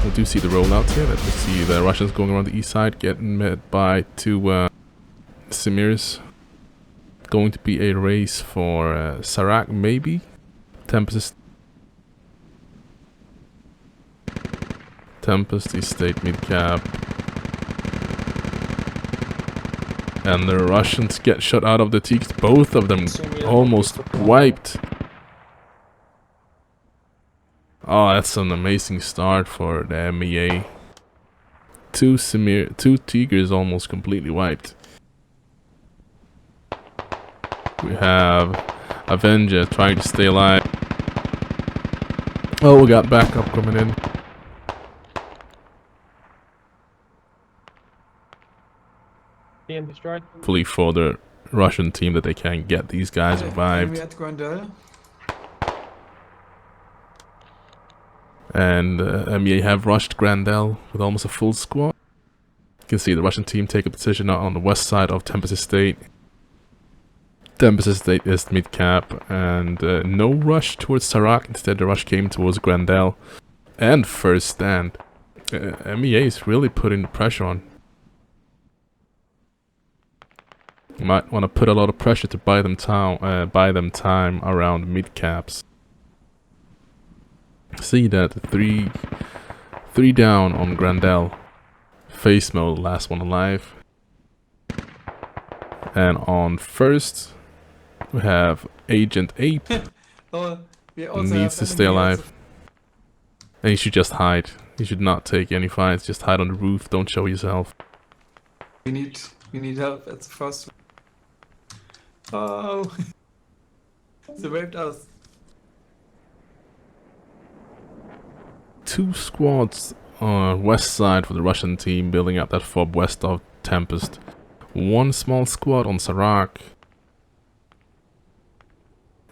We do see the rollout here. Let me see the Russians going around the east side, getting met by two Simirs. Going to be a race for Sarak, maybe. Tempest Estate mid-cap. And the Russians get shot out of the teaks. Both of them almost wiped. Oh, that's an amazing start for the MEA. Two Tigers almost completely wiped. We have Avenger trying to stay alive. Oh, we got backup coming in. Hopefully for the Russian team that they can get these guys revived. And MEA have rushed Grandel with almost a full squad. You can see the Russian team take a position on the west side of Tempest Estate. Tempest Estate is mid-cap, and no rush towards Sarak. Instead, the rush came towards Grandel and First Stand. MEA is really putting the pressure on. You might want to put a lot of pressure to buy them time around mid-caps. See that three down on Grandel. Face mode, last one alive. And on first, we have Agent Ape. Needs to stay alive. And you should just hide. You should not take any fights. Just hide on the roof. Don't show yourself. We need help at the first. Oh, they raped us. Two squads on west side for the Russian team, building up that fob west of Tempest. One small squad on Sarak.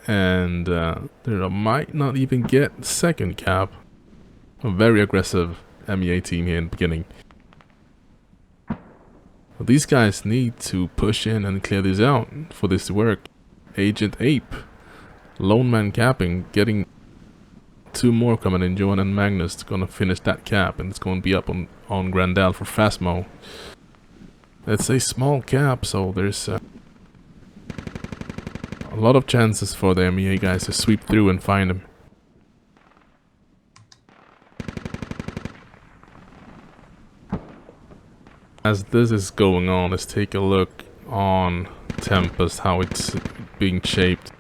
And they might not even get second cap. A very aggressive MEA team here in the beginning. But these guys need to push in and clear this out for this to work. Agent Ape, lone man capping, getting two more coming in. Johan and Magnus gonna finish that cap, and it's gonna be up on Grandel for Phasmo. It's a small cap, so there's a lot of chances for the MEA guys to sweep through and find him. As this is going on, let's take a look on Tempest, how it's being shaped.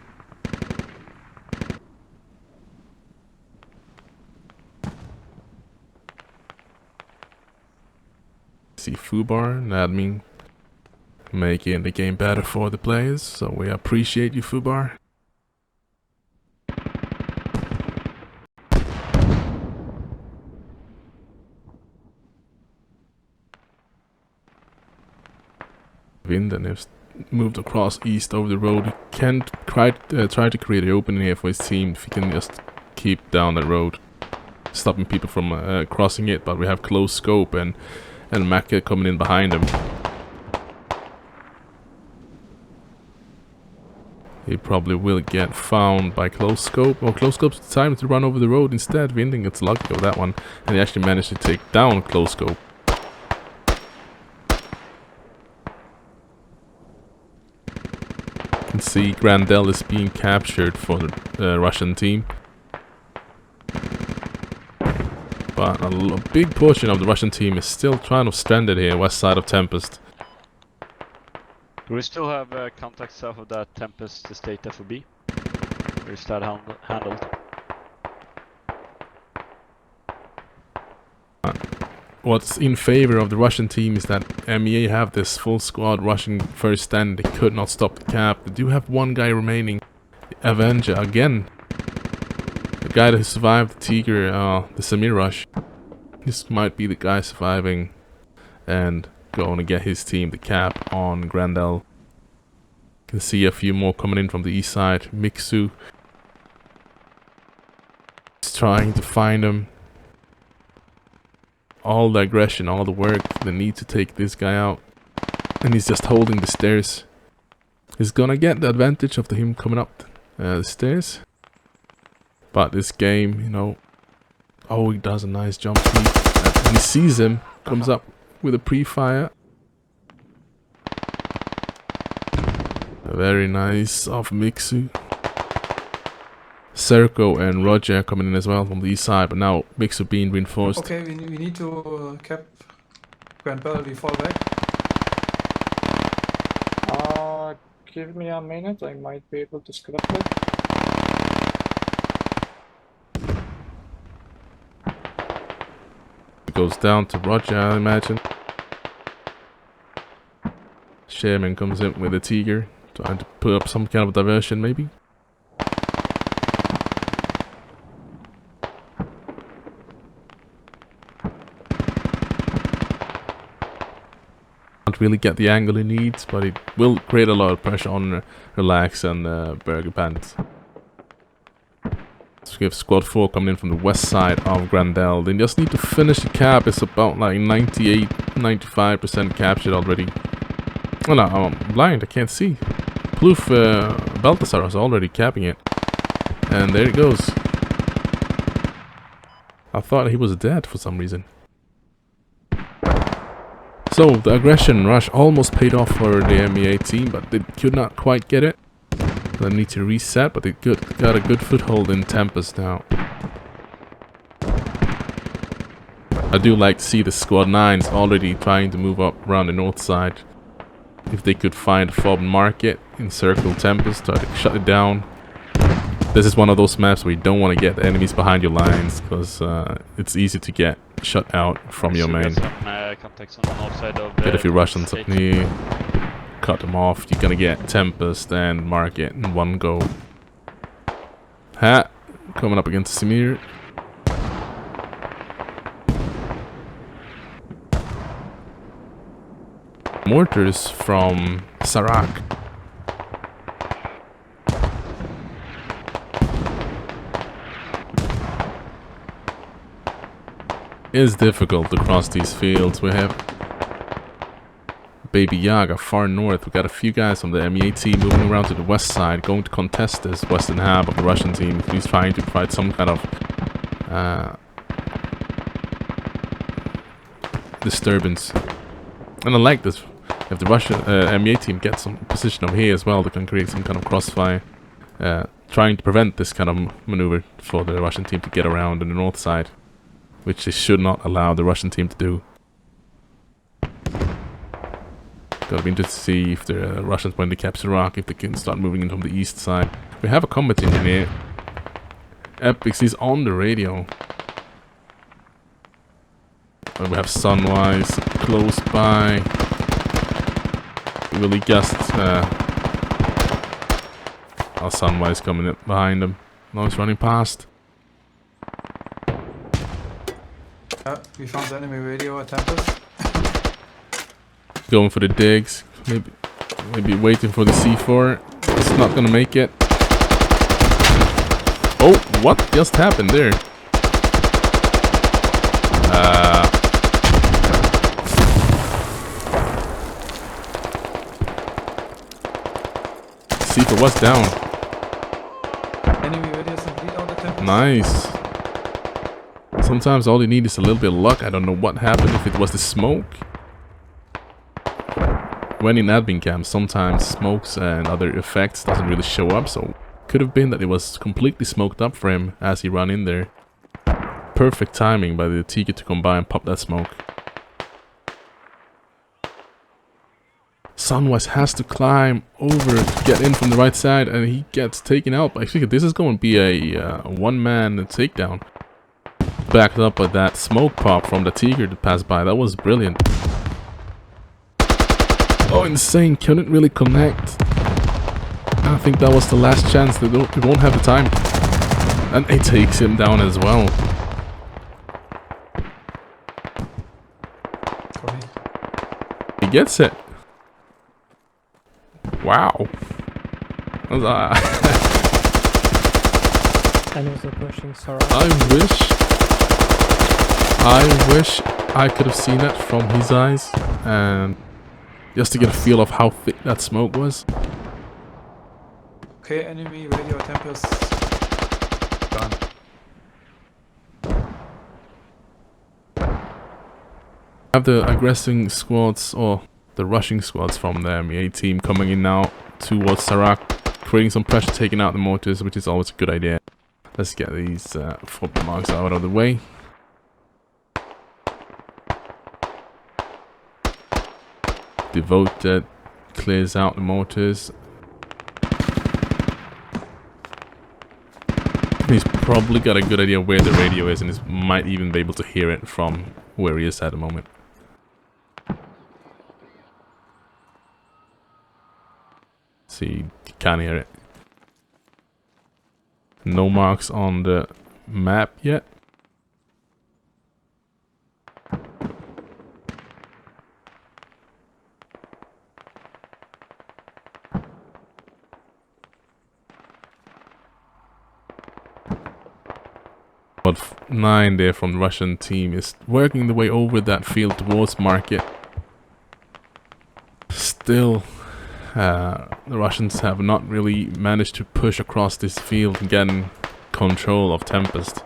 See Fubar and admin making the game better for the players, so we appreciate you, Fubar. Vinden has moved across east over the road. He can try to create an opening here for his team if he can just keep down the road, stopping people from crossing it. But we have close scope and Macca coming in behind him. He probably will get found by close scope, or close scope's the time to run over the road instead. Vinden gets lucky with that one, and he actually managed to take down close scope. You can see Grandel is being captured for the Russian team. But a big portion of the Russian team is still kind of stranded here west side of Tempest. Do we still have contact south of that Tempest Estate FOB? Or is that handled? What's in favor of the Russian team is that MEA have this full squad rushing First Stand. They could not stop the cap. They do have one guy remaining. Avenger again. The guy that survived the Tiger, the Samir rush. This might be the guy surviving and going to get his team the cap on Grandel. You can see a few more coming in from the east side. Mixu is trying to find him. All the aggression, all the work, the need to take this guy out. And he's just holding the stairs. He's gonna get the advantage of him coming up the stairs. But this game, you know, Oh, he does a nice jump speed. And he sees him, comes up with a pre-fire. Very nice off Mixu. Serco and Roger coming in as well from the east side, but now Mixu being reinforced. Okay, we need to cap Grand Bell. We fall back. Give me a minute, I might be able to scrap it. It goes down to Roger, I imagine. Sherman comes in with a Tiger, trying to put up some kind of diversion, maybe. Can't really get the angle he needs, but it will create a lot of pressure on Relax and Burger Pants. So we have squad 4 coming in from the west side of Grandel. They just need to finish the cap. It's about like 98-95% captured already. Oh no, I'm blind, I can't see. Ploof Balthasar is already capping it. And there it goes. I thought he was dead for some reason. So, the aggression rush almost paid off for the MEA team, but they could not quite get it. They need to reset, but they got a good foothold in Tempest now. I do like to see the squad 9s already trying to move up around the north side. If they could find Fob Market, encircle Tempest, try to shut it down. This is one of those maps where you don't want to get the enemies behind your lines, because it's easy to get shut out from your main. Contacts on the north side of But if you rush on something, cut them off, you're gonna get Tempest and Market in one go. Ha! Coming up against Samir. Mortars from Sarak. It's difficult to cross these fields. We have Baby Yaga far north. We got a few guys from the MEA team moving around to the west side, going to contest this western half of the Russian team. He's trying to provide some kind of disturbance. And I like this. If the Russian MEA team gets some position over here as well, they can create some kind of crossfire, trying to prevent this kind of maneuver for the Russian team to get around on the north side, which they should not allow the Russian team to do. Gotta be interested to see if the Russians, when they capture Rock, if they can start moving in from the east side. We have a combat engineer. Epix is on the radio. And we have Sunwise close by. Really Gust. Sunwise coming up behind him. Now he's running past. We found the enemy radio at Tempest. Going for the digs. Maybe waiting for the C4. It's not gonna make it. Oh, what just happened there? C4 was down. Enemy radios complete out at Tempest. Nice. Sometimes all you need is a little bit of luck. I don't know what happened, if it was the smoke. When in admin cam, sometimes smokes and other effects doesn't really show up, so could have been that it was completely smoked up for him as he ran in there. Perfect timing by the Tiger to come by and pop that smoke. Sunwise has to climb over to get in from the right side, and he gets taken out. I think this is going to be a one-man takedown. Backed up by that smoke pop from the Tiger that passed by. That was brilliant. Oh, insane. Couldn't really connect. I think that was the last chance. They won't have the time. And it takes him down as well. He gets it. Wow. Enemies are pushing Sarah. I wish I could have seen it from his eyes, and just to get a feel of how thick that smoke was. Okay, enemy radio at Tempest. Done. Have the aggressing squads or the rushing squads from the MEA team coming in now towards Sarak, creating some pressure, taking out the mortars, which is always a good idea. Let's get these fob marks out of the way. Devoted clears out the mortars. He's probably got a good idea where the radio is, and he might even be able to hear it from where he is at the moment. See, you can't hear it. No marks on the map yet. But 9 there from the Russian team is working the way over that field towards market. Still, the Russians have not really managed to push across this field and get in control of Tempest.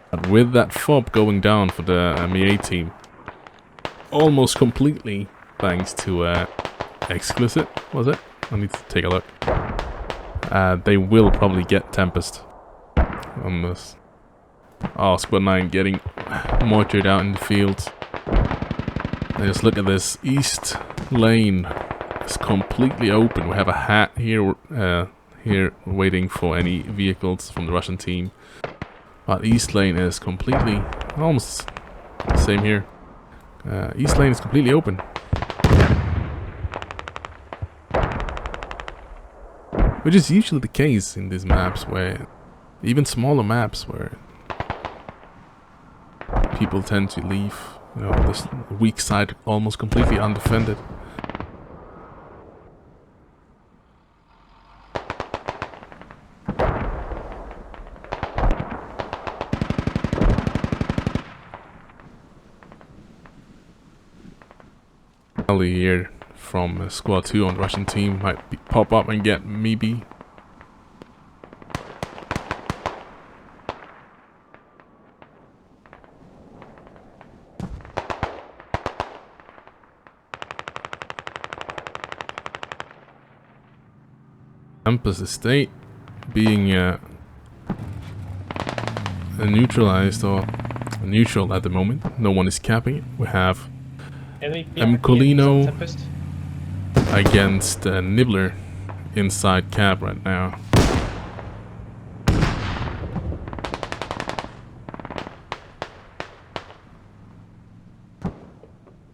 But with that fob going down for the MEA team, almost completely, thanks to Explicit, was it? I need to take a look. They will probably get Tempest on this. Oh, Squad 9 getting mortared out in the field. And just look at this. East lane is completely open. We have a hat here, here waiting for any vehicles from the Russian team. But East lane is completely, almost same here. East lane is completely open. Which is usually the case in these maps, where even smaller maps where people tend to leave, you know, this weak side almost completely undefended. Ali here from Squad 2 on the Russian team might pop up and get maybe. Tempest Estate being neutralized or neutral at the moment. No one is capping it. We have Colino against Nibbler inside cap right now.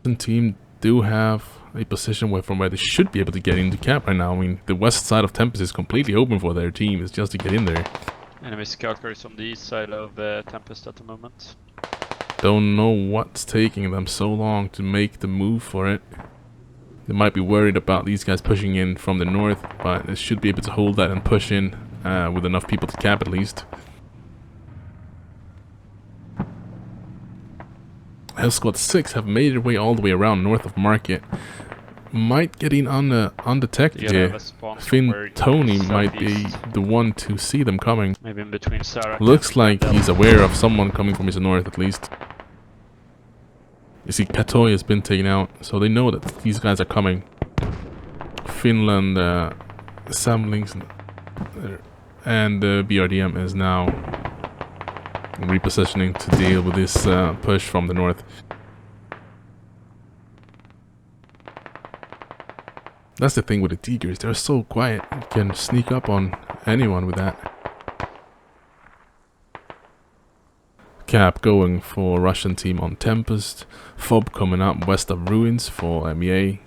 The team do have a position from where they should be able to get into cap right now. I mean, the west side of Tempest is completely open for their team. It's just to get in there. Enemy scout cars on the east side of Tempest at the moment. Don't know what's taking them so long to make the move for it. They might be worried about these guys pushing in from the north, but they should be able to hold that and push in with enough people to cap at least. Squad 6 have made their way all the way around north of market. Might get in undetected here. Finn Tony might be the one to see them coming. Maybe in between Sarah. Looks like he's aware of someone coming from his north at least. You see, Katoy has been taken out, so they know that these guys are coming. Finland, Samlings, and the BRDM is now repositioning to deal with this push from the north. That's the thing with the Tigers, they're so quiet, you can sneak up on anyone with that. Cap going for Russian team on Tempest. Fob coming up west of Ruins for MEA.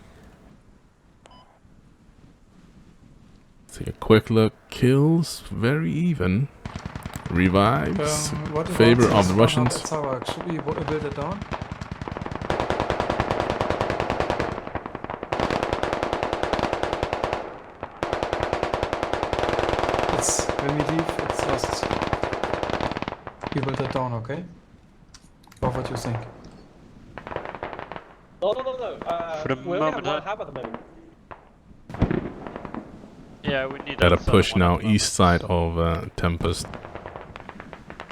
Take a quick look. Kills, very even. Revives, favor of the Russians. Should we build it down? When we leave, it's just we build it down, okay? Or what you think? No. For the we only have moment, one hub at the moment. Yeah, we need Got a push now east side of Tempest.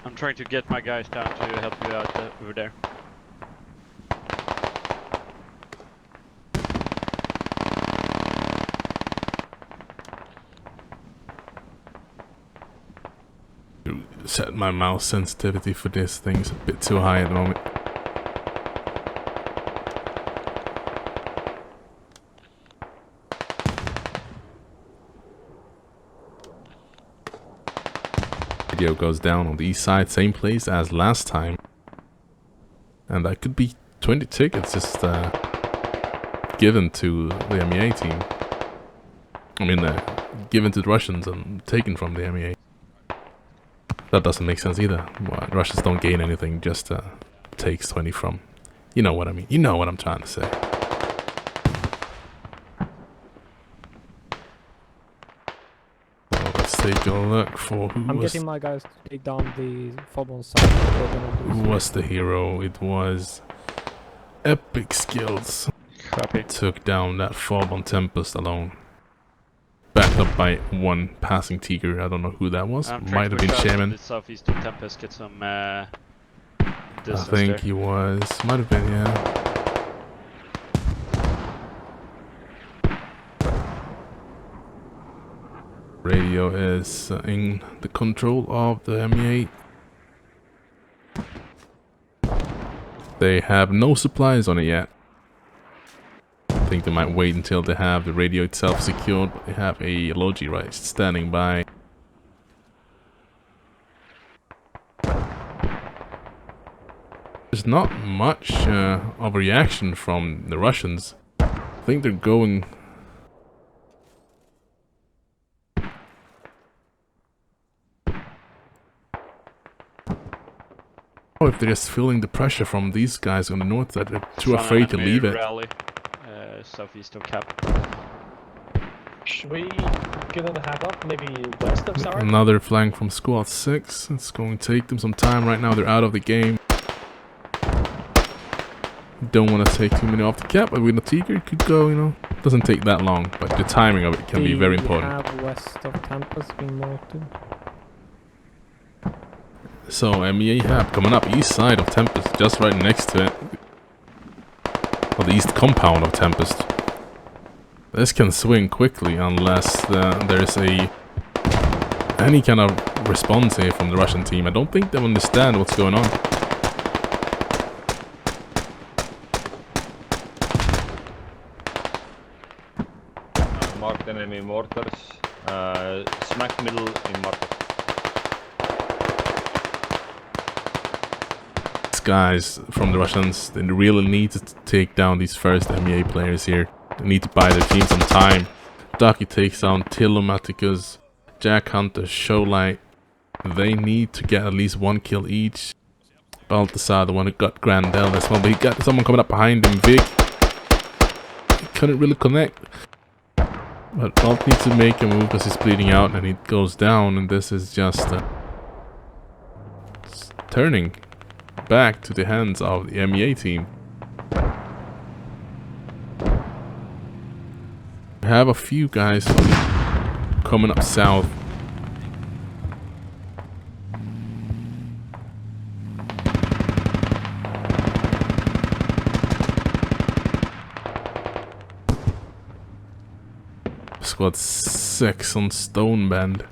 I'm trying to get my guys down to help you out over there. set my mouse sensitivity for this thing. It's a bit too high at the moment. Radio goes down on the east side, same place as last time. And that could be 20 tickets just given to the MEA team. I mean, given to the Russians and taken from the MEA. That doesn't make sense either. Well, Russians don't gain anything, just takes 20 from. You know what I mean. You know what I'm trying to say. Let's take a look for who I'm was... getting my guys to take down the fob side. Who was the hero? It was Epic Skills. Copy. Took down that fob on Tempest alone. Backed up by one passing Tiger. I don't know who that was. Might have been Shaman. Southeast of Tempest, get some I distance think there. he was. Might have been, yeah. Radio is in the control of the MEA. They have no supplies on it yet. I think they might wait until they have the radio itself secured, but they have a Logi right standing by. There's not much of a reaction from the Russians. I think they're going... Oh, if they're just feeling the pressure from these guys on the north that they're too afraid to leave it. Rally, southeast of Cap. Should we give them a head up? Maybe west of Sarah? Another flank from Squad 6. It's going to take them some time right now. They're out of the game. Don't want to take too many off the cap, but with a Tiger it could go, you know. Doesn't take that long, but the timing of it can be very important. Have west of Tempest being marked in. So MEA Hab coming up east side of Tempest, just right next to it. Or the east compound of Tempest. This can swing quickly unless there's any kind of response here from the Russian team. I don't think they understand what's going on. Marked enemy mortars. Smack middle in mortar. Guys from the Russians, they really need to take down these first MEA players here. They need to buy their team some time. Ducky takes down Tilomaticus, Jack Hunter, Showlight. They need to get at least one kill each. Balthasar, the one who got Grandel as well, but he got someone coming up behind him. Vic, he couldn't really connect. But Balt needs to make a move because he's bleeding out and he goes down, and this is just turning back to the hands of the MEA team. We have a few guys coming up south. Squad 6 on Stonebend.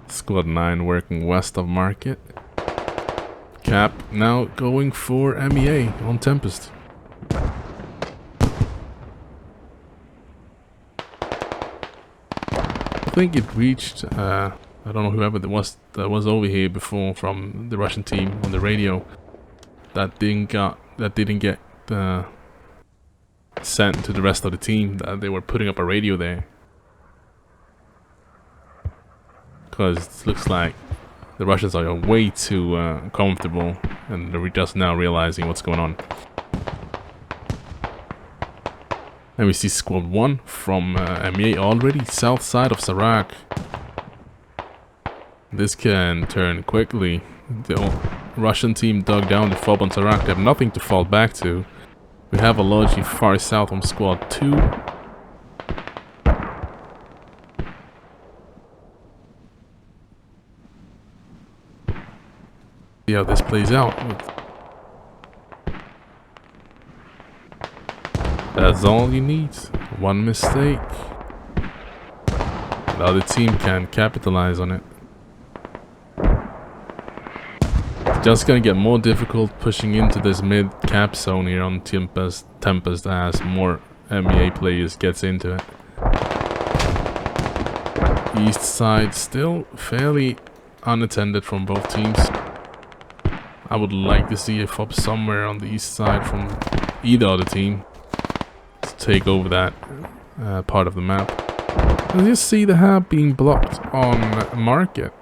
Squad 9 working west of Market. Cap now going for MEA on Tempest. I think it reached, I don't know whoever that was over here before from the Russian team on the radio that didn't get sent to the rest of the team, that they were putting up a radio there. Because it looks like the Russians are way too comfortable, and they're just now realizing what's going on. And we see Squad 1 from MEA already south side of Sarak. This can turn quickly. The Russian team dug down the fob on Sarak. They have nothing to fall back to. We have a Logi far south on Squad 2. See how this plays out. That's all you need. One mistake. The other team can capitalize on it. Just gonna get more difficult pushing into this mid cap zone here on Tempest as more MEA players gets into it. East side still fairly unattended from both teams. I would like to see a fob somewhere on the east side from either other team to take over that part of the map. And you see the hab being blocked on market.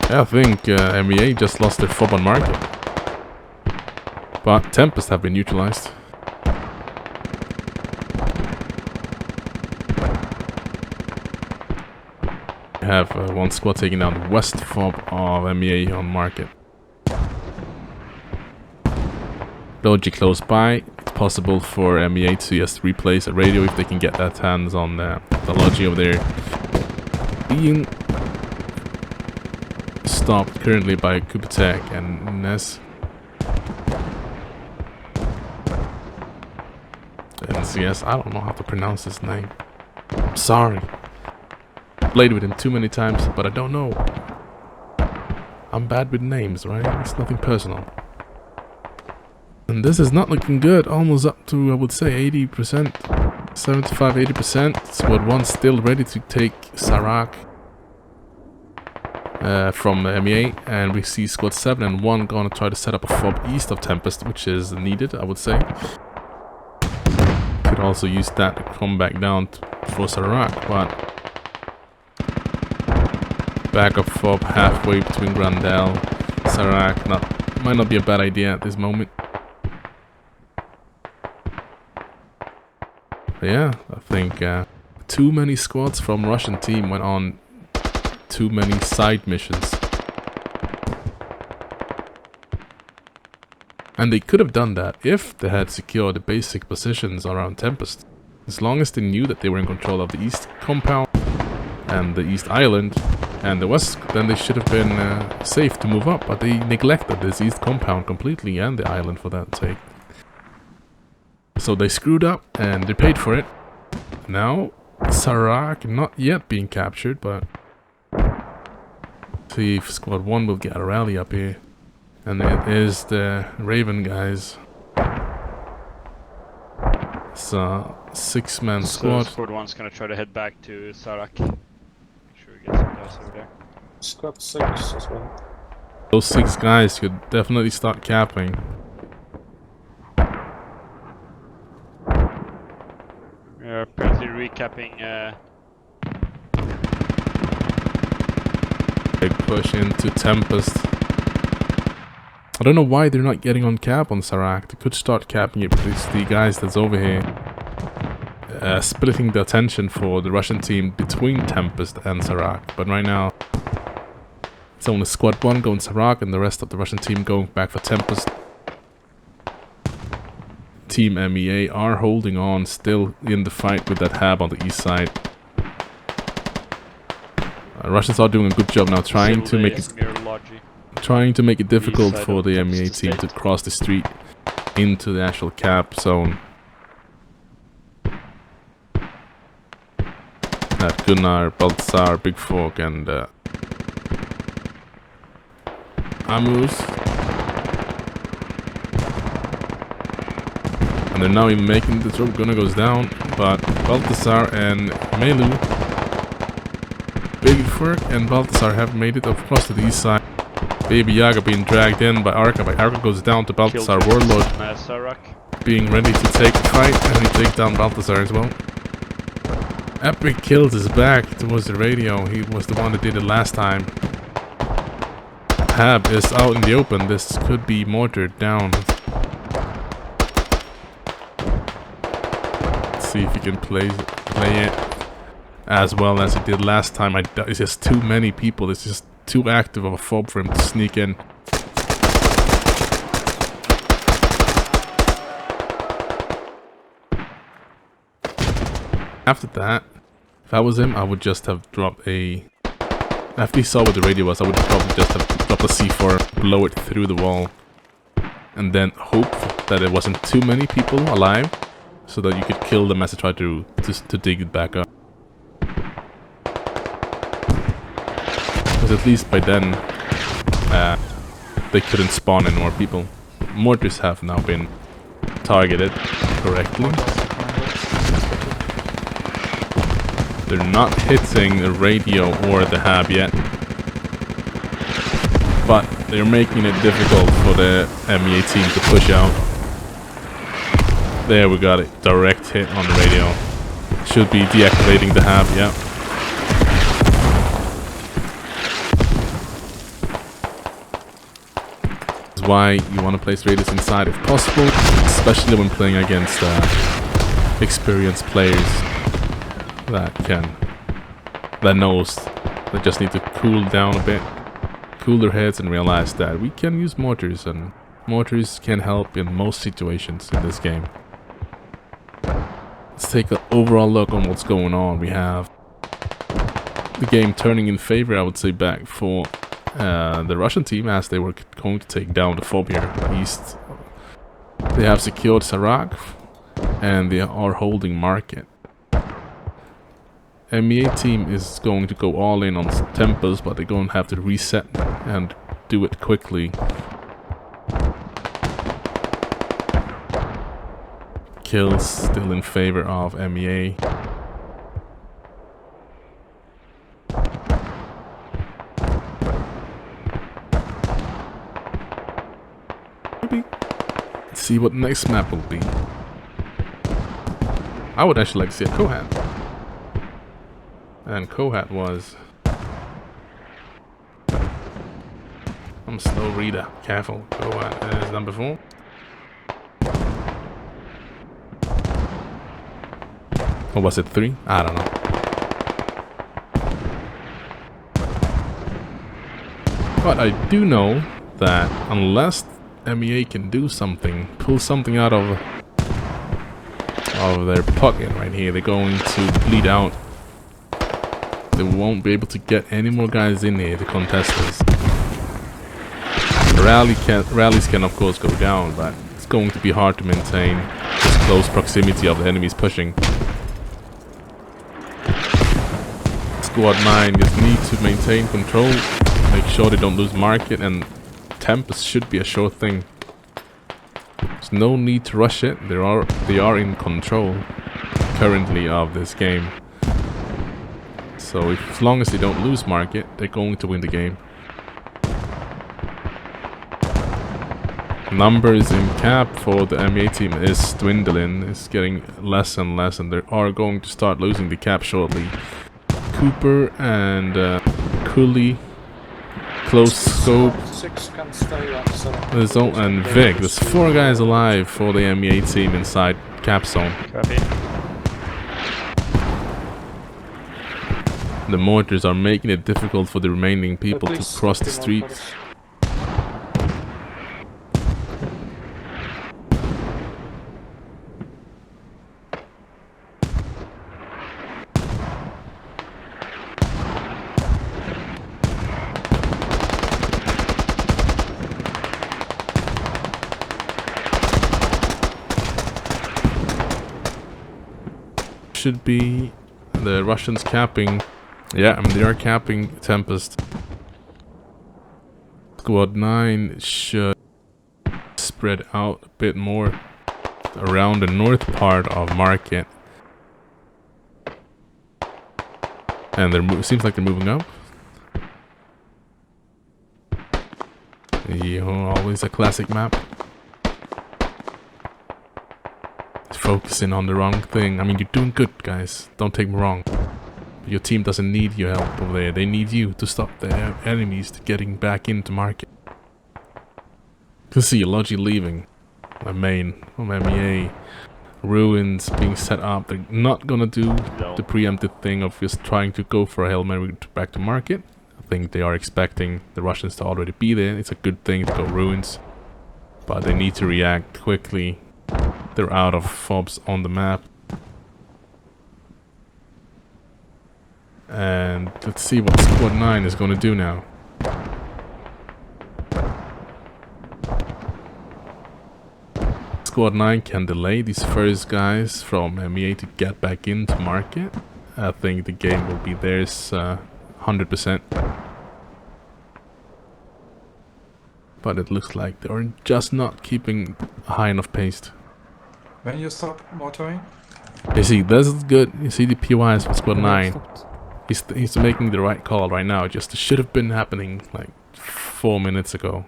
I think MEA just lost their fob on market. But Tempest have been neutralized. We have one squad taking down the west fob of MEA on market. Logi close by. It's possible for MEA to just replace a radio if they can get that hands on the Logi over there. Being stopped currently by Kubitek and Ness. NCS, I don't know how to pronounce his name. I'm sorry. Played with him too many times, but I don't know. I'm bad with names, right? It's nothing personal. And this is not looking good. Almost up to, I would say, 80%. 75-80%. Squad 1 still ready to take Sarak from MEA. And we see Squad 7 and 1 gonna try to set up a fob east of Tempest, which is needed, I would say. Could also use that to come back down for Sarak, but backup fob halfway between Grandel, Sarak, might not be a bad idea at this moment. But yeah, I think too many squads from Russian team went on too many side missions. And they could have done that if they had secured the basic positions around Tempest. As long as they knew that they were in control of the east compound and the east island and the west, then they should have been safe to move up. But they neglected this east compound completely and the island for that sake. So they screwed up and they paid for it. Now Sarak not yet being captured, but see if Squad 1 will get a rally up here. And it is the Raven guys. It's a 6-man squad. So Squad 1's gonna try to head back to Sarak. Make sure we get some guys over there. Squad 6 as well. Those 6 guys could definitely start capping. We are apparently recapping Big push into Tempest. I don't know why they're not getting on cap on Sarak. They could start capping it, but it's the guys that's over here splitting the attention for the Russian team between Tempest and Sarak. But right now, it's only Squad 1 going Sarak and the rest of the Russian team going back for Tempest. Team MEA are holding on, still in the fight with that hab on the east side. Russians are doing a good job now, trying to make it difficult for the MEA team to cross the street into the actual cap zone. That Gunnar, Baltzar, Big Fork, and Amuz. And they're now even making the drop. Gunnar goes down, but Balthasar and Melu, Big Fork and Balthasar have made it across to the east side. Baby Yaga being dragged in by Arca, but Arca goes down to Balthasar. Warlord being ready to take the fight, and he takes down Balthasar as well. Epic kills his back towards the radio. He was the one that did it last time. Hab is out in the open. This could be mortared down. Let's see if he can play it as well as he did last time. It's just too many people. It's just too active of a fob for him to sneak in. After that, if I was him, I would just have dropped a... After he saw what the radio was, I would probably just have dropped a C4, blow it through the wall, and then hope that it wasn't too many people alive, so that you could kill them as they try to dig it back up. because at least by then they couldn't spawn any more people. Mortars have now been targeted correctly. They're not hitting the radio or the hab yet, but they're making it difficult for the MEA team to push out. There we got it, direct hit on the radio. Should be deactivating the hab, yeah. That's why you want to place radios inside if possible, especially when playing against experienced players that knows they just need to cool down a bit, cool their heads and realize that we can use mortars, and mortars can help in most situations in this game. Let's take an overall look on what's going on. We have the game turning in favor, I would say, back for the Russian team, as they were going to take down the FOB here east. They have secured Sarak and they are holding Market. MEA team is going to go all in on tempos, but they're going to have to reset and do it quickly. Kills still in favor of MEA. Maybe. Let's see what the next map will be. I would actually like to see a Kohat. And Kohat was... I'm a slow reader. Careful. Kohat is number 4. Or was it 3? I don't know. But I do know that unless MEA can do something, pull something out of their pocket right here, they're going to bleed out. They won't be able to get any more guys in here to contest this. Rallies can of course go down, but it's going to be hard to maintain this close proximity of the enemies pushing. Squad 9 just need to maintain control, make sure they don't lose Market, and Tempest should be a sure thing. There's no need to rush it. They are in control currently of this game. So as long as they don't lose Market, they're going to win the game. Numbers in cap for the MEA team is dwindling. It's getting less and less, and they are going to start losing the cap shortly. Cooper and Cooley, close scope, and Vic. There's 4 guys alive for the MEA team inside cap zone. Copy. The mortars are making it difficult for the remaining people to cross the streets. Should be the Russians capping. Yeah, I mean, they are capping Tempest. Squad 9 should spread out a bit more around the north part of Market. And they're seems like they're moving up. Always a classic map. Focusing on the wrong thing. I mean, you're doing good, guys. Don't take me wrong. But your team doesn't need your help over there. They need you to stop the enemies to getting back into Market. You can see Logi leaving. My main from MEA. Ruins being set up. They're not gonna do the preemptive thing of just trying to go for a Hail Mary back to Market. I think they are expecting the Russians to already be there. It's a good thing to go Ruins. But they need to react quickly. They're out of FOBs on the map. And let's see what Squad 9 is going to do now. Squad 9 can delay these first guys from MEA to get back into Market. I think the game will be theirs 100%. but it looks like they're just not keeping a high enough pace. When you stop mortaring? You see, this is good. You see the PYs with squad We 9. have stopped. He's making the right call right now. Just it should have been happening like 4 minutes ago.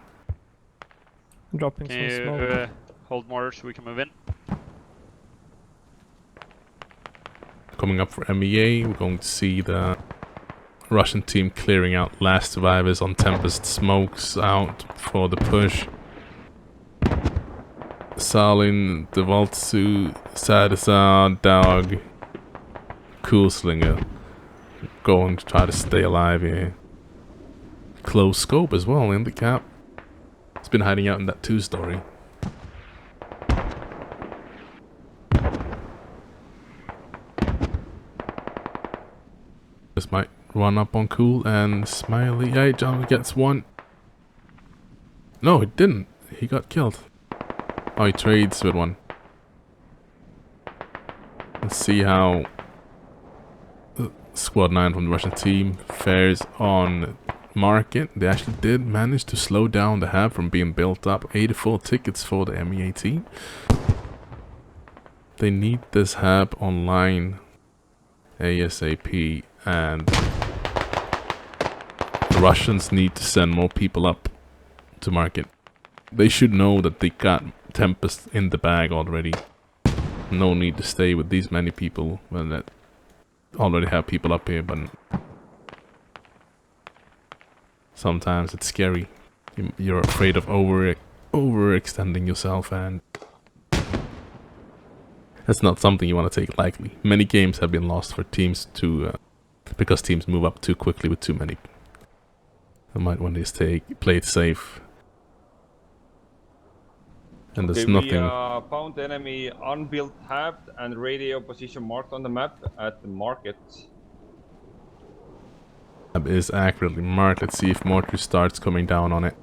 Dropping Can some you smoke. hold more so we can move in? Coming up for MEA, we're going to see the Russian team clearing out last survivors on Tempest. Smokes out for the push. Salin, Devoltsu, Sadisa, Dog, Coolslinger going to try to stay alive here. Close scope as well in the cap. It's been hiding out in that 2-story. This might run up on Cool and Smiley. Hey, John gets one. No, he didn't. He got killed. Oh, he trades with one. Let's see how Squad 9 from the Russian team fares on market. They actually did manage to slow down the hab from being built up. 84 tickets for the MEA team. They need this hab online ASAP, and the Russians need to send more people up to market. They should know that they got Tempest in the bag already. No need to stay with these many people when that already have people up here, but sometimes it's scary. You're afraid of overextending yourself, and that's not something you want to take lightly. Many games have been lost for teams to because teams move up too quickly with too many. They might want to play it safe. And there's nothing. We found enemy unbuilt hab and radio position marked on the map at the market. Hab is accurately marked. Let's see if mortar starts coming down on it.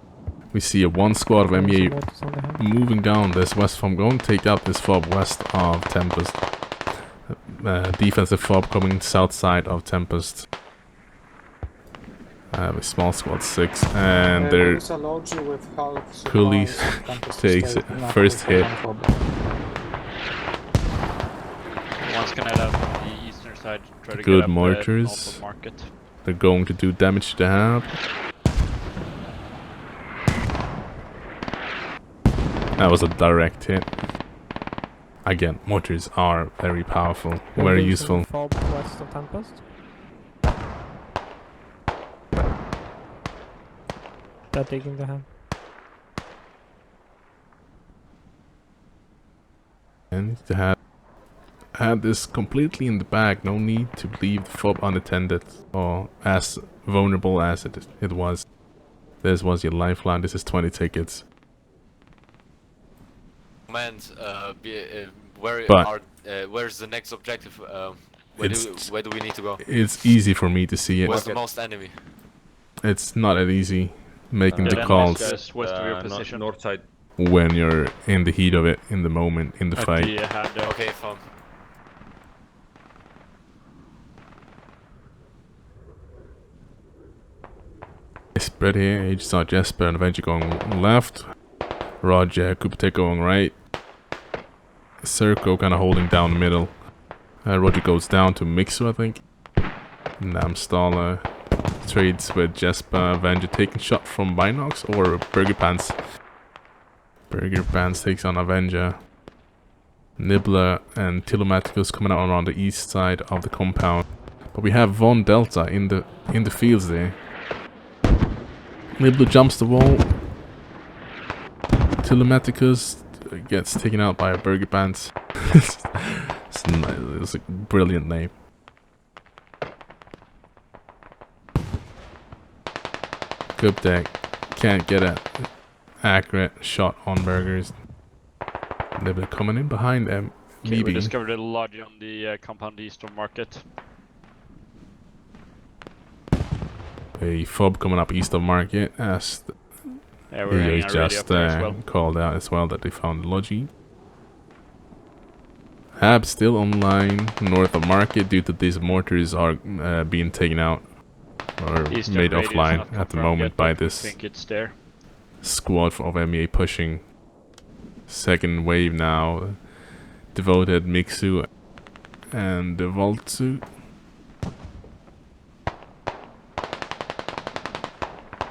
We see a 1 squad of MEA Mortars on the hab. moving down this west fob, going to take out this fob west of Tempest. Defensive fob coming south side of Tempest. A small squad 6, and their coolies takes it first hit. One's gonna head out from the eastern side, try to Good get up mortars. north of market. They're going to do damage to the hab. That was a direct hit. Again, mortars are very powerful, very Buildings useful. in Fob west of Tempest. They're taking the hab. And to have this completely in the bag. No need to leave the fob unattended or as vulnerable as it was. This was your lifeline. This is 20 tickets. Where's the next objective? Where do we need to go? It's easy for me to see it. Where's the most enemy? It's not that easy making the then calls just west of your position. North side. when you're in the heat of it, in the moment, in the At fight. the handout. Okay, fine. Spread here, you just saw Jesper and Avenger going left. Roger, Kupate going right. Circo kind of holding down the middle. Roger goes down to Mixu, I think. Namstaller trades with Jesper. Avenger taking shot from Binox or Burger Pants. Burger Pants takes on Avenger. Nibbler and Tilomaticus coming out around the east side of the compound. But we have Von Delta in the fields there. Nibbler jumps the wall. Tilomaticus gets taken out by a Burger Pants. It's a brilliant name. Good deck. Can't get an accurate shot on burgers. Nibbler coming in behind them. Okay, we Maybe. discovered a lodge on the compound east of market. A fob coming up east of market as Yeah, we're hanging he's our radio just up there as well. called out as well that they found the lodgy. Hab still online north of market due to these mortars are being taken out or Eastern made radio's offline not at the confirmed moment yet, by but I this think it's there. squad of MEA pushing. Second wave now. Devoted, Mixu, and Voltsu.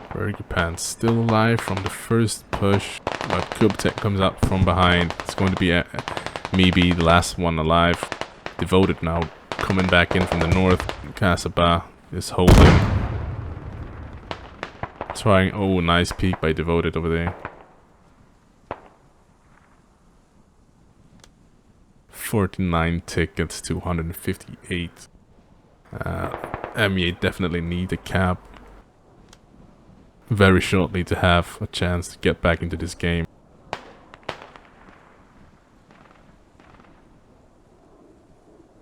Bergpan still alive from the first push, but Kubtek comes up from behind. It's going to be maybe the last one alive. Devoted now coming back in from the north. Kasaba is holding. Trying, oh, nice peek by Devoted over there. 49 tickets, 258. MEA definitely need a cap very shortly to have a chance to get back into this game.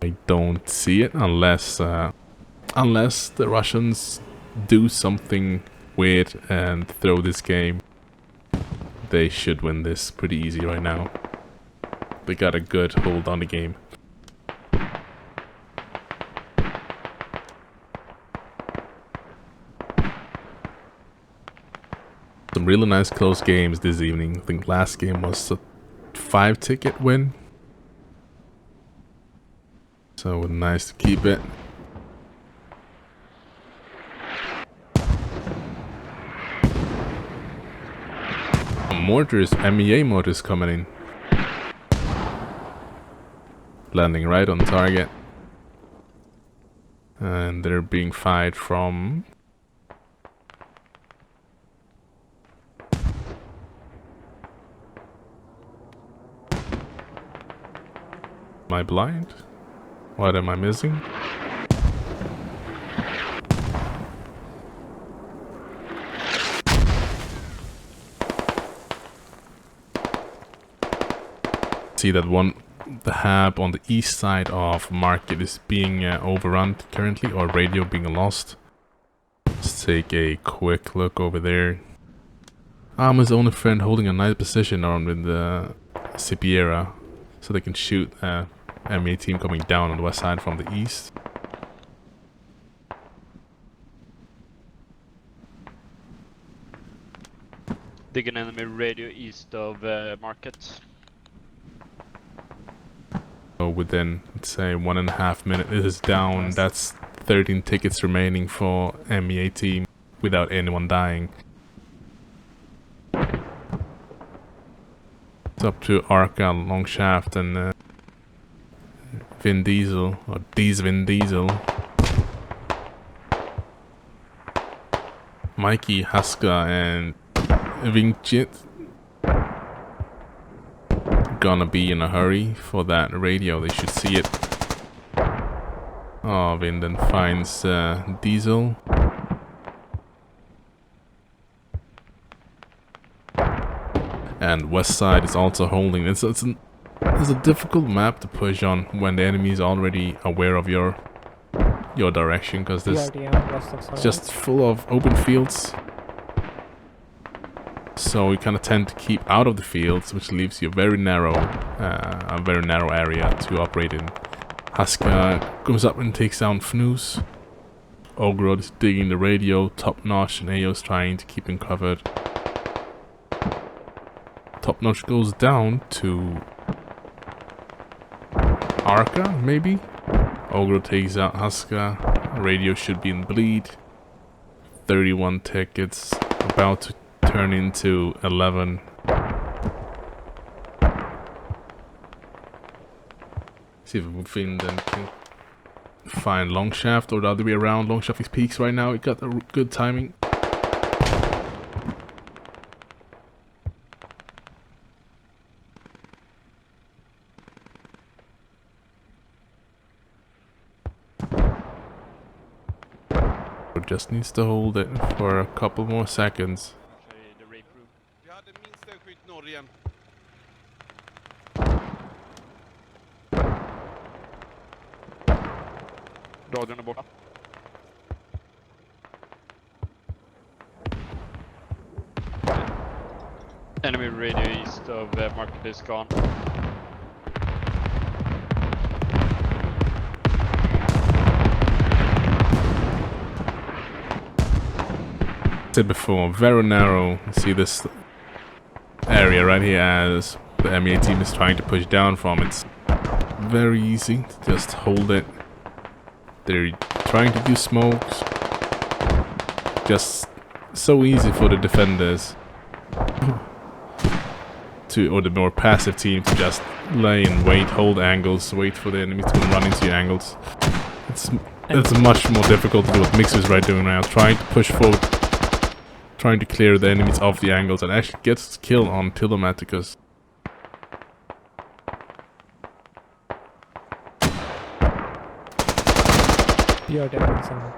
I don't see it unless the Russians do something weird and throw this game. They should win this pretty easy right now. They got a good hold on the game. Some really nice close games this evening. I think last game was a 5-ticket win. So nice to keep it. Mortars, MEA mortars coming in. Landing right on target. And they're being fired from... Am I blind? What am I missing? See that one, the hab on the east side of market is being overrun currently, or radio being lost. Let's take a quick look over there. His only friend holding a nice position on with the Sipiera, so they can shoot MEA team coming down on the west side from the east. Dig an enemy radio east of market. So within, let's say, 1.5 minutes, it is down. That's 13 tickets remaining for MEA team without anyone dying. It's up to Arca, Longshaft, and Vin Diesel, or Vin Diesel. Mikey, Haska, and Vingjit gonna be in a hurry for that radio. They should see it. Oh, Vin then finds Diesel. And west side is also holding. It's a difficult map to push on when the enemy is already aware of your direction, because this it's just full of open fields. So you kind of tend to keep out of the fields, which leaves you a very narrow area to operate in. Haska comes up and takes down Fnus. Ogrod is digging the radio, Top Notch and Ayo is trying to keep him covered. Top Notch goes down to Arca, maybe? Ogrod takes out Haska. Radio should be in bleed. 31 tickets, about to turn into 11. See if Finn then can find Longshaft, or the other way around. Longshaft is peaks right now. It got a good timing. Just needs to hold it for a couple more seconds. Radion är borta. Enemy radio east of market is gone. Said before, very narrow. See this area right here as the MEA team is trying to push down from. It's very easy to just hold it. They're trying to do smokes. Just so easy for the defenders or the more passive team to just lay and wait, hold angles, wait for the enemy to run into your angles. It's much more difficult to do what Mixer is doing right now, trying to push forward, trying to clear the enemies off the angles, and actually gets kill on Tilomaticus. You're definitely some.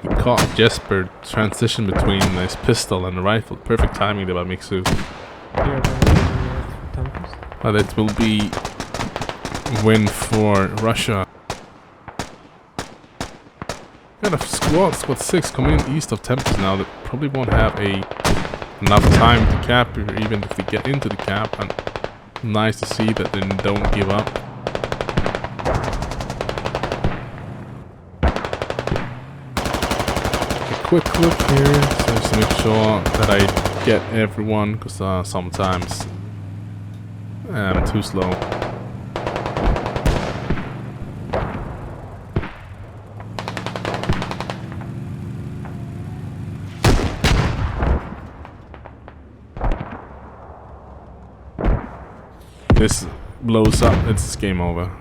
He caught Jesper transition between his pistol and the rifle. Perfect timing there by Mixu. You're definitely Tempest. But it will be win for Russia. Got a squad 6 coming in east of Tempest now that probably won't have enough time to cap, or even if they get into the cap. And nice to see that they don't give up. Quick look here, so just to make sure that I get everyone, because sometimes I'm too slow. This blows up, it's game over.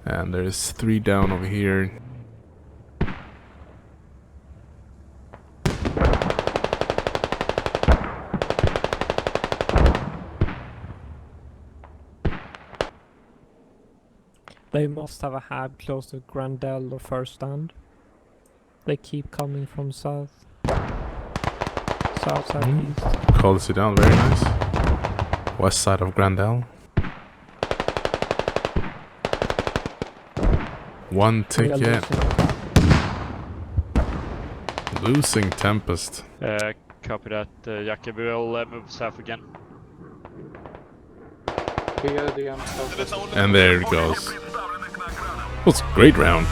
And there's 3 down over here. They must have a hab close to Grandel or first stand. They keep coming from south. Southeast. Calls it down, very nice. West side of Grandel. 1 ticket. Losing Tempest. Copy that, Jackie. We will move south again. We got it again. And there it goes. It was a great round.